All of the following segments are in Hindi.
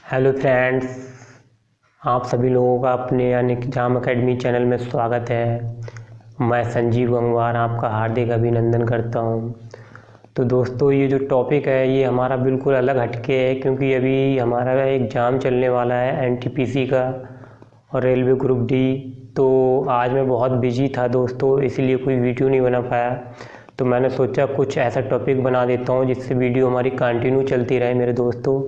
हेलो फ्रेंड्स, आप सभी लोगों का अपने यानी एग्जाम अकेडमी चैनल में स्वागत है। मैं संजीव गंगवार आपका हार्दिक अभिनंदन करता हूं। तो दोस्तों, ये जो टॉपिक है ये हमारा बिल्कुल अलग हटके है, क्योंकि अभी हमारा एग्ज़ाम चलने वाला है एनटीपीसी का और रेलवे ग्रुप डी। तो आज मैं बहुत बिजी था दोस्तों, इसलिए कोई वीडियो नहीं बना पाया। तो मैंने सोचा कुछ ऐसा टॉपिक बना देता हूँ जिससे वीडियो हमारी कंटिन्यू चलती रहे मेरे दोस्तों।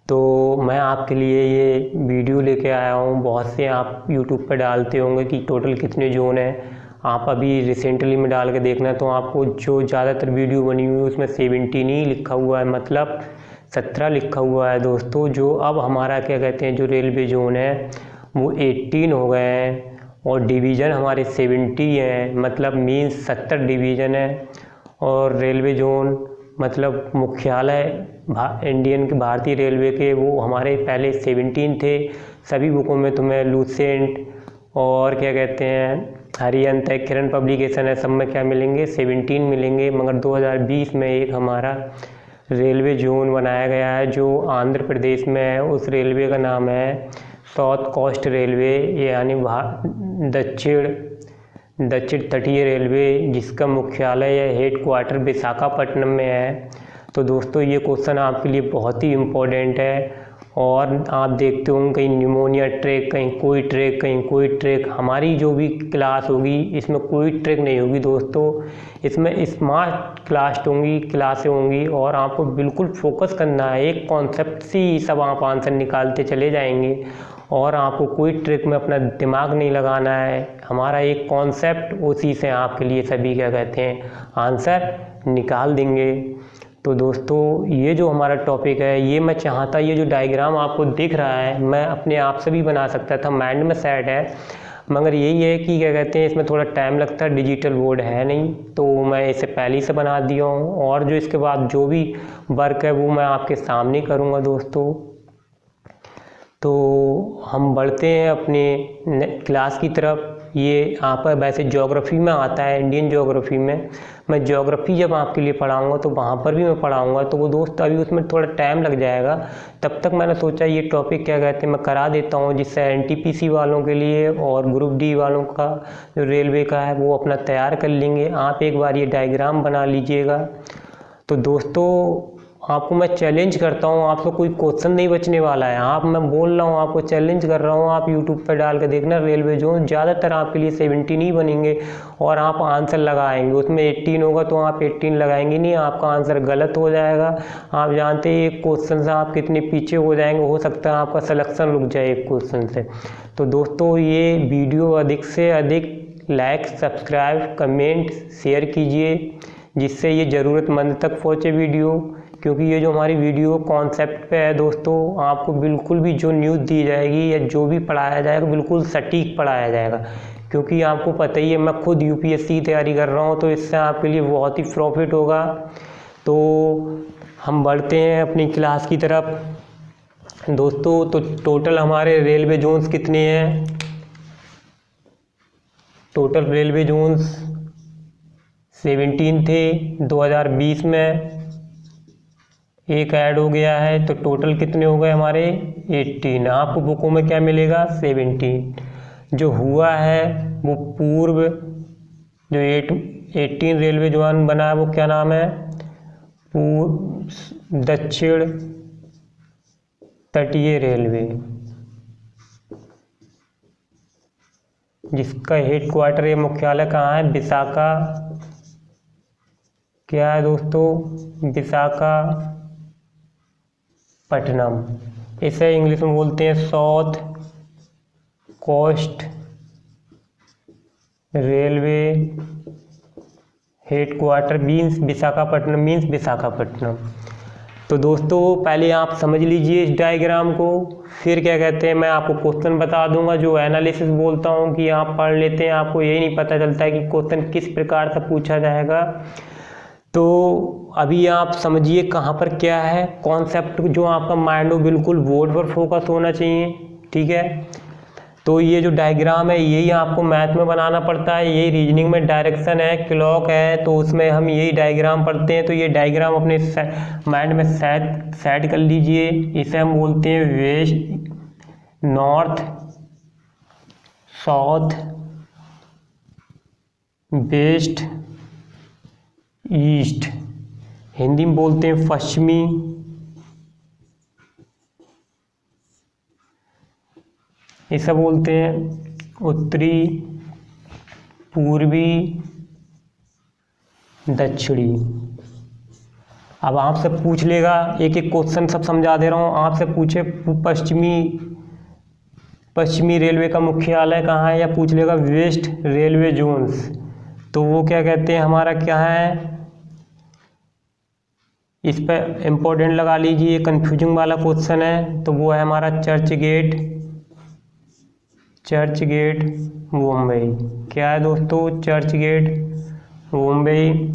तो मैं आपके लिए ये वीडियो लेके आया हूँ। बहुत से आप यूट्यूब पर डालते होंगे कि टोटल कितने जोन हैं। आप अभी रिसेंटली में डाल के देखना, तो आपको जो ज़्यादातर वीडियो बनी हुई है उसमें 17 ही लिखा हुआ है, मतलब 17 लिखा हुआ है दोस्तों। जो अब हमारा क्या कहते हैं, जो रेलवे जोन है वो 18 हो गए हैं और डिवीज़न हमारे 70 हैं, मतलब मीन्स 70 डिवीज़न है। और रेलवे जोन मतलब मुख्यालय इंडियन के भारतीय रेलवे के वो हमारे पहले 17 थे। सभी बुकों में तुम्हें लूसेंट और क्या कहते हैं हरियंत है, किरण पब्लिकेशन है, सब में क्या मिलेंगे 17 मिलेंगे। मगर 2020 में एक हमारा रेलवे जोन बनाया गया है जो आंध्र प्रदेश में है। उस रेलवे का नाम है साउथ कोस्ट रेलवे, यानी दक्षिण तटीय रेलवे, जिसका मुख्यालय या हेड क्वार्टर विशाखापट्टनम में है। तो दोस्तों, ये क्वेश्चन आपके लिए बहुत ही इम्पोर्टेंट है। और आप देखते होंगे कहीं निमोनिया ट्रैक, कहीं कोई ट्रैक, कहीं कोई ट्रैक। हमारी जो भी क्लास होगी इसमें कोई ट्रैक नहीं होगी दोस्तों, इसमें स्मार्ट क्लासें होंगी और आपको बिल्कुल फोकस करना है। एक कॉन्सेप्ट से ही सब आप आंसर निकालते चले जाएंगे और आपको कोई ट्रिक में अपना दिमाग नहीं लगाना है। हमारा एक कॉन्सेप्ट, उसी से आपके लिए सभी क्या कहते हैं आंसर निकाल देंगे। तो दोस्तों, ये जो हमारा टॉपिक है ये मैं चाहता, ये जो डायग्राम आपको दिख रहा है मैं अपने आप से भी बना सकता था, माइंड में सेट है। मगर यही है कि क्या कहते हैं इसमें थोड़ा टाइम लगता है, डिजिटल बोर्ड है नहीं, तो मैं इसे पहले ही से बना दिया हूँ। और जो इसके बाद जो भी वर्क है वो मैं आपके सामने करूँगा दोस्तों। तो हम बढ़ते हैं अपने क्लास की तरफ। ये आप वैसे ज्योग्राफी में आता है, इंडियन ज्योग्राफी में। मैं ज्योग्राफी जब आपके लिए पढ़ाऊँगा तो वहाँ पर भी मैं पढ़ाऊँगा, तो वो दोस्त अभी उसमें थोड़ा टाइम लग जाएगा। तब तक मैंने सोचा ये टॉपिक क्या कहते हैं मैं करा देता हूँ, जिससे एनटीपीसी वालों के लिए और ग्रुप डी वालों का जो रेलवे का है वो अपना तैयार कर लेंगे। आप एक बार ये डायग्राम बना लीजिएगा। तो दोस्तों, आपको मैं चैलेंज करता हूँ, आपसे कोई क्वेश्चन नहीं बचने वाला है। मैं बोल रहा हूँ, आपको चैलेंज कर रहा हूँ, आप यूट्यूब पर डाल कर देखना रेलवे जोन, ज़्यादातर आपके लिए 17 ही बनेंगे और आप आंसर लगाएंगे। उसमें 18 होगा तो आप 18 लगाएंगे नहीं, आपका आंसर गलत हो जाएगा। आप जानते हैं एक क्वेश्चन से आप कितने पीछे हो जाएंगे, हो सकता है आपका सिलेक्शन रुक जाए एक क्वेश्चन से। तो दोस्तों, ये वीडियो अधिक से अधिक लाइक, सब्सक्राइब, कमेंट, शेयर कीजिए, जिससे ये ज़रूरतमंद तक पहुँचे वीडियो। क्योंकि ये जो हमारी वीडियो कॉन्सेप्ट पे है दोस्तों, आपको बिल्कुल भी जो न्यूज़ दी जाएगी या जो भी पढ़ाया जाएगा बिल्कुल सटीक पढ़ाया जाएगा। क्योंकि आपको पता ही है मैं खुद यूपीएससी की तैयारी कर रहा हूँ, तो इससे आपके लिए बहुत ही प्रॉफिट होगा। तो हम बढ़ते हैं अपनी क्लास की तरफ दोस्तों। तो टोटल हमारे रेलवे जोन्स कितने हैं? टोटल रेलवे जोन्स 17 थे, 2020 में एक ऐड हो गया है, तो टोटल कितने हो गए हमारे 18। आपको बुकों में क्या मिलेगा 17। जो हुआ है वो पूर्व जो 18 रेलवे जोन बना है वो क्या नाम है, दक्षिण तटीय रेलवे, जिसका हेड क्वार्टर या मुख्यालय कहाँ है, विशाखा, क्या है दोस्तों, विशाखापट्टनम। इसे इंग्लिश में बोलते हैं South Coast Railway headquarter means Visakhapatnam, means Visakhapatnam. तो दोस्तों, पहले आप समझ लीजिए इस डायग्राम को, फिर क्या कहते हैं मैं आपको क्वेश्चन बता दूंगा। जो एनालिसिस बोलता हूँ कि आप पढ़ लेते हैं, आपको यही नहीं पता चलता है कि क्वेश्चन किस प्रकार से पूछा जाएगा। तो अभी आप समझिए कहाँ पर क्या है कॉन्सेप्ट, जो आपका माइंड हो बिल्कुल बोर्ड पर फोकस होना चाहिए, ठीक है। तो ये जो डायग्राम है यही आपको मैथ में बनाना पड़ता है, यही रीजनिंग में डायरेक्शन है, क्लॉक है, तो उसमें हम यही डायग्राम पढ़ते हैं। तो ये डायग्राम अपने माइंड में सेट कर लीजिए। इसे हम बोलते हैं west, north, south, west, east. Hindi में बोलते हैं पश्चिमी, इसे बोलते हैं उत्तरी, पूर्वी, दक्षिणी। अब आपसे पूछ लेगा, एक एक क्वेश्चन सब समझा दे रहा हूँ। आपसे पूछे पश्चिमी रेलवे का मुख्यालय कहाँ है, या पूछ लेगा वेस्ट रेलवे जोन्स, तो वो क्या कहते हैं, हमारा क्या है, इस पर इम्पोर्टेंट लगा लीजिए, कंफ्यूजिंग वाला क्वेश्चन है, तो वो है हमारा चर्च गेट मुंबई। क्या है दोस्तों, चर्च गेट मुंबई।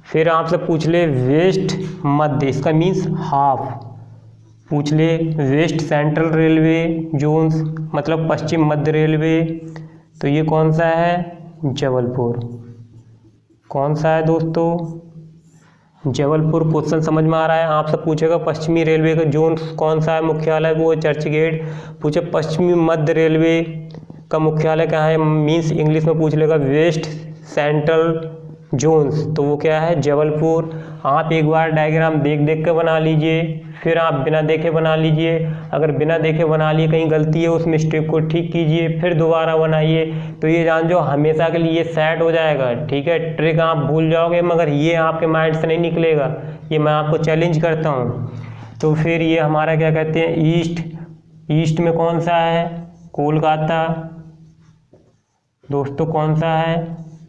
फिर आपसे पूछ ले वेस्ट मध्य, इसका मीन्स हाफ, पूछ ले वेस्ट सेंट्रल रेलवे जोन्स, मतलब पश्चिम मध्य रेलवे, तो ये कौन सा है, जबलपुर। कौन सा है दोस्तों, जबलपुर। क्वेश्चन समझ में आ रहा है। आपसे पूछेगा पश्चिमी रेलवे का जोन कौन सा है, मुख्यालय, वो है चर्च गेट। पूछे पश्चिमी मध्य रेलवे का मुख्यालय कहाँ है, मीन्स इंग्लिश में पूछ लेगा वेस्ट सेंट्रल जोन्स, तो वो क्या है, जबलपुर। आप एक बार डायग्राम देख के बना लीजिए, फिर आप बिना देखे बना लीजिए। अगर बिना देखे बना लिए कहीं गलती है, उस मिस्टेक को ठीक कीजिए, फिर दोबारा बनाइए, तो ये जान जो हमेशा के लिए सेट हो जाएगा। ठीक है, ट्रिक आप भूल जाओगे मगर ये आपके माइंड से नहीं निकलेगा, ये मैं आपको चैलेंज करता हूँ। तो फिर ये हमारा क्या कहते हैं, ईस्ट में कौन सा है, कोलकाता दोस्तों, कौन सा है,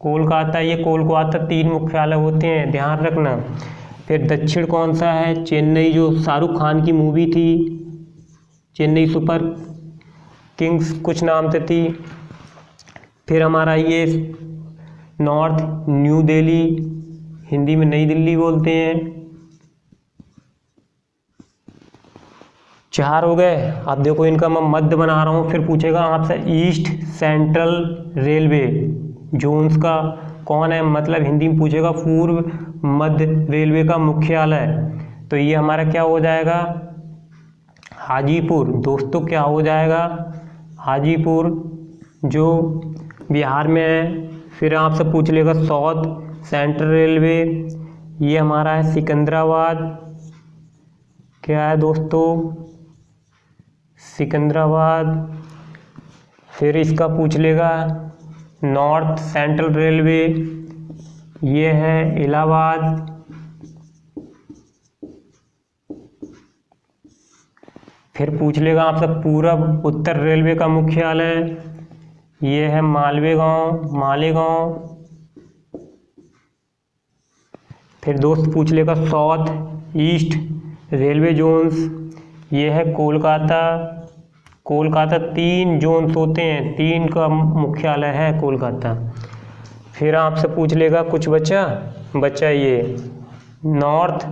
कोलकाता। ये कोलकाता 3 मुख्यालय होते हैं, ध्यान रखना। फिर दक्षिण कौन सा है, चेन्नई, जो शाहरुख खान की मूवी थी, चेन्नई सुपर किंग्स कुछ नाम से थी। फिर हमारा ये नॉर्थ, न्यू दिल्ली, हिंदी में नई दिल्ली बोलते हैं। 4 हो गए। अब देखो इनका मैं मध्य बना रहा हूँ। फिर पूछेगा आपसे ईस्ट सेंट्रल रेलवे जोन्स का कौन है, मतलब हिंदी में पूछेगा पूर्व मध्य रेलवे का मुख्यालय, तो ये हमारा क्या हो जाएगा, हाजीपुर दोस्तों। क्या हो जाएगा, हाजीपुर, जो बिहार में है। फिर आपसे पूछ लेगा साउथ सेंट्रल रेलवे, ये हमारा है सिकंदराबाद। क्या है दोस्तों, सिकंदराबाद। फिर इसका पूछ लेगा नॉर्थ सेंट्रल रेलवे, ये है इलाहाबाद। फिर पूछ लेगा आपसे पूर्व उत्तर रेलवे का मुख्यालय, ये है मालेगांव। फिर दोस्त पूछ लेगा साउथ ईस्ट रेलवे जोन्स, ये है कोलकाता। 3 जोन्स होते हैं, 3 का मुख्यालय है कोलकाता। फिर आपसे पूछ लेगा कुछ बच्चा ये नॉर्थ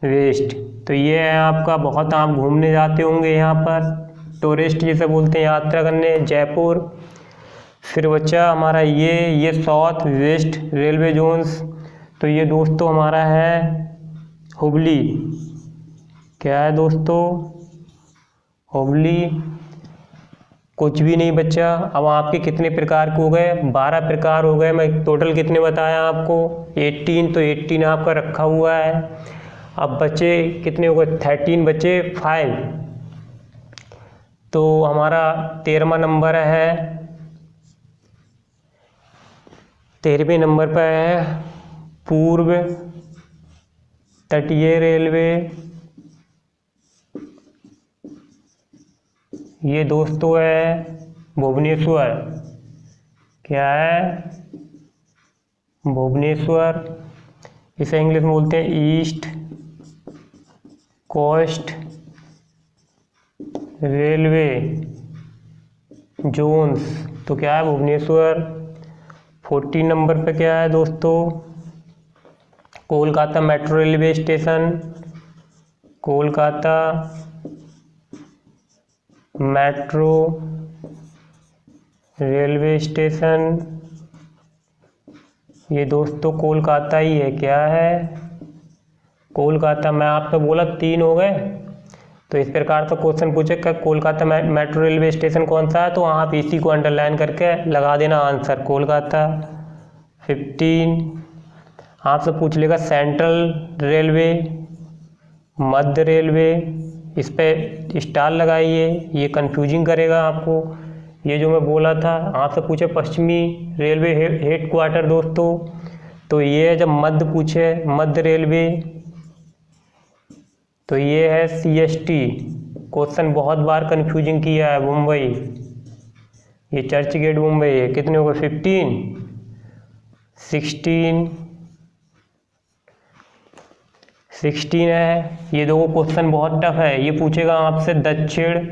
वेस्ट, तो ये है आपका, बहुत आप घूमने जाते होंगे यहाँ पर, टूरिस्ट जिसे बोलते हैं, यात्रा करने, जयपुर। फिर बच्चा हमारा ये साउथ वेस्ट रेलवे जोन्स, तो ये दोस्तों हमारा है हुबली। क्या है दोस्तों, हुबली। कुछ भी नहीं बच्चा। अब आपके कितने प्रकार के हो गए, 12 प्रकार हो गए। मैं टोटल कितने बताया आपको, 18, तो 18 आपका रखा हुआ है। अब बचे कितने हो गए, 13 बचे 5, तो हमारा 13वां नंबर है, 13वें नंबर पर है पूर्व तटीय रेलवे। ये दोस्तों है भुवनेश्वर। क्या है, भुवनेश्वर। इसे इंग्लिश में बोलते हैं ईस्ट कोस्ट रेलवे जोन्स, तो क्या है भुवनेश्वर। 14 नंबर पे क्या है दोस्तों, Kolkata metro railway station, Kolkata metro railway station, ये दोस्तों कोलकाता ही है। क्या है? कोलकाता। मैं आपको बोला 3 हो गए। तो इस प्रकार से क्वेश्चन पूछेगा कोलकाता मेट्रो रेलवे स्टेशन कौन सा है, तो आप इसी को अंडरलाइन करके लगा देना आंसर कोलकाता। 15 आपसे पूछ लेगा सेंट्रल रेलवे, मध्य रेलवे, इस पे स्टार लगाइए, ये कंफ्यूजिंग करेगा आपको। ये जो मैं बोला था आपसे पूछे पश्चिमी रेलवे हेड क्वार्टर दोस्तों, तो ये जब मध्य पूछे मध्य रेलवे, तो ये है CST। क्वेश्चन बहुत बार कंफ्यूजिंग किया है। मुंबई, ये चर्च गेट मुंबई है। कितने हो गए? 15, 16 है। ये दो क्वेश्चन बहुत टफ है। ये पूछेगा आपसे दक्षिण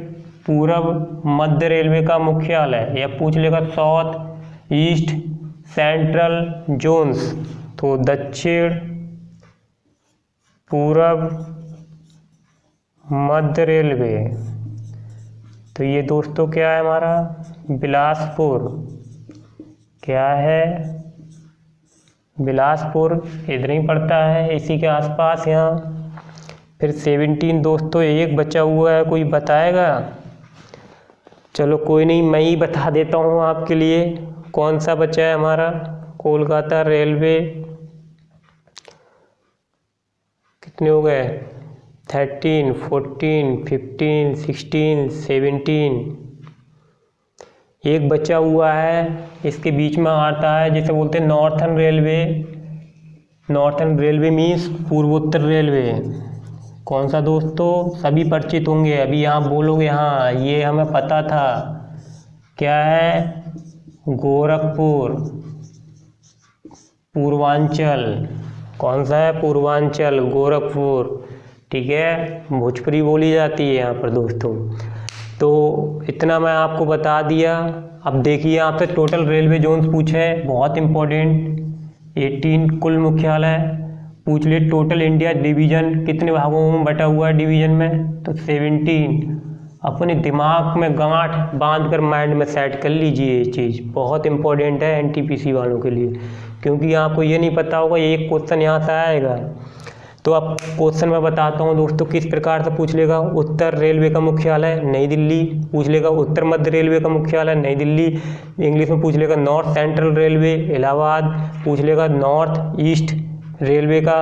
पूर्व मध्य रेलवे का मुख्यालय, या पूछ लेगा साउथ ईस्ट सेंट्रल जोन्स। तो दक्षिण पूर्व मध्य रेलवे, तो ये दोस्तों क्या है हमारा? बिलासपुर। क्या है? बिलासपुर, इधर ही पड़ता है, इसी के आसपास यहाँ। फिर 17 दोस्तों एक बचा हुआ है, कोई बताएगा? चलो कोई नहीं, मैं ही बता देता हूँ आपके लिए। कौन सा बचा है हमारा? कोलकाता रेलवे। कितने हो गए? 13, 14, 15, 16, 17। एक बचा हुआ है, इसके बीच में आता है जिसे बोलते हैं northern railway. Northern railway means पूर्वोत्तर रेलवे। कौन सा दोस्तों? सभी परिचित होंगे। अभी आप बोलोगे हाँ ये हमें पता था। क्या है? गोरखपुर। पूर्वांचल। कौन सा है? पूर्वांचल, गोरखपुर। ठीक है, भोजपुरी बोली जाती है यहाँ पर दोस्तों। तो इतना मैं आपको बता दिया। अब देखिए आपसे टोटल रेलवे जोन्स पूछे, बहुत इम्पोर्टेंट। 18 कुल मुख्यालय पूछ ले। टोटल इंडिया डिवीज़न कितने भागों में बटा हुआ है डिवीज़न में? तो 17। अपने दिमाग में गांठ बांध कर माइंड में सेट कर लीजिए। ये चीज़ बहुत इंपॉर्टेंट है NTPC वालों के लिए, क्योंकि आपको ये नहीं पता होगा ये एक क्वेश्चन यहाँ से आएगा। तो अब क्वेश्चन मैं बताता हूँ दोस्तों किस प्रकार से पूछ लेगा। उत्तर रेलवे का मुख्यालय नई दिल्ली, पूछ लेगा उत्तर मध्य रेलवे का मुख्यालय नई दिल्ली। इंग्लिश में पूछ लेगा नॉर्थ सेंट्रल रेलवे इलाहाबाद, पूछ लेगा नॉर्थ ईस्ट रेलवे का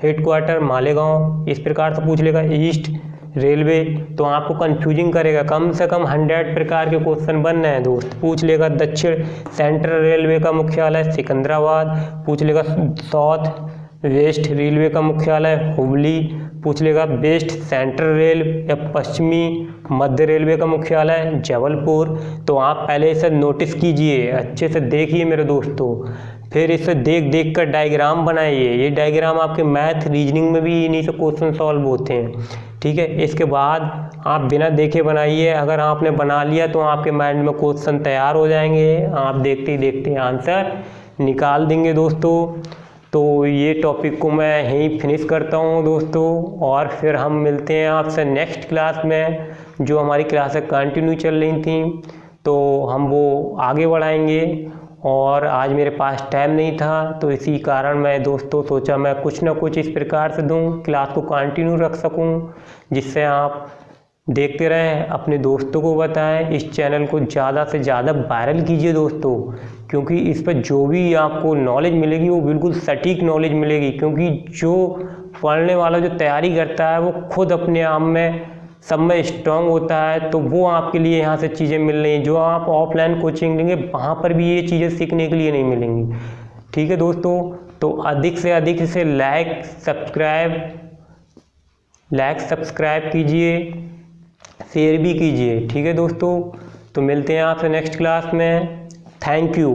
हेडक्वार्टर मालेगांव। इस प्रकार से पूछ लेगा ईस्ट रेलवे, तो आपको कंफ्यूजिंग करेगा। कम से कम 100 प्रकार के क्वेश्चन बन रहे हैं दोस्त। पूछ लेगा दक्षिण सेंट्रल रेलवे का मुख्यालय सिकंदराबाद, पूछ लेगा साउथ वेस्ट रेलवे का मुख्यालय हुबली, पूछ लेगा वेस्ट सेंट्रल रेल या पश्चिमी मध्य रेलवे का मुख्यालय जबलपुर। तो आप पहले इसे नोटिस कीजिए, अच्छे से देखिए मेरे दोस्तों, फिर इसे देख देख कर डायग्राम बनाइए। ये डायग्राम आपके मैथ रीजनिंग में भी इन्हीं से क्वेश्चन सॉल्व होते हैं। ठीक है, इसके बाद आप बिना देखे बनाइए। अगर आपने बना लिया तो आपके माइंड में क्वेश्चन तैयार हो जाएंगे, आप देखते ही देखते आंसर निकाल देंगे दोस्तों। तो ये टॉपिक को मैं यहीं फिनिश करता हूँ दोस्तों, और फिर हम मिलते हैं आपसे नेक्स्ट क्लास में। जो हमारी क्लासें कंटिन्यू चल रही थी तो हम वो आगे बढ़ाएंगे, और आज मेरे पास टाइम नहीं था तो इसी कारण मैं दोस्तों सोचा मैं कुछ ना कुछ इस प्रकार से दूँ, क्लास को कंटिन्यू रख सकूँ, जिससे आप देखते रहें, अपने दोस्तों को बताएं। इस चैनल को ज़्यादा से ज़्यादा वायरल कीजिए दोस्तों, क्योंकि इस पर जो भी आपको नॉलेज मिलेगी वो बिल्कुल सटीक नॉलेज मिलेगी। क्योंकि जो पढ़ने वाला जो तैयारी करता है वो खुद अपने आप में सब में स्ट्रांग होता है, तो वो आपके लिए यहाँ से चीज़ें मिल रही हैं जो आप ऑफलाइन कोचिंग लेंगे वहाँ पर भी ये चीज़ें सीखने के लिए नहीं मिलेंगी। ठीक है दोस्तों, तो अधिक से अधिक इसे लाइक सब्सक्राइब कीजिए, शेयर भी कीजिए। ठीक है दोस्तों, तो मिलते हैं आपसे नेक्स्ट क्लास में। Thank you.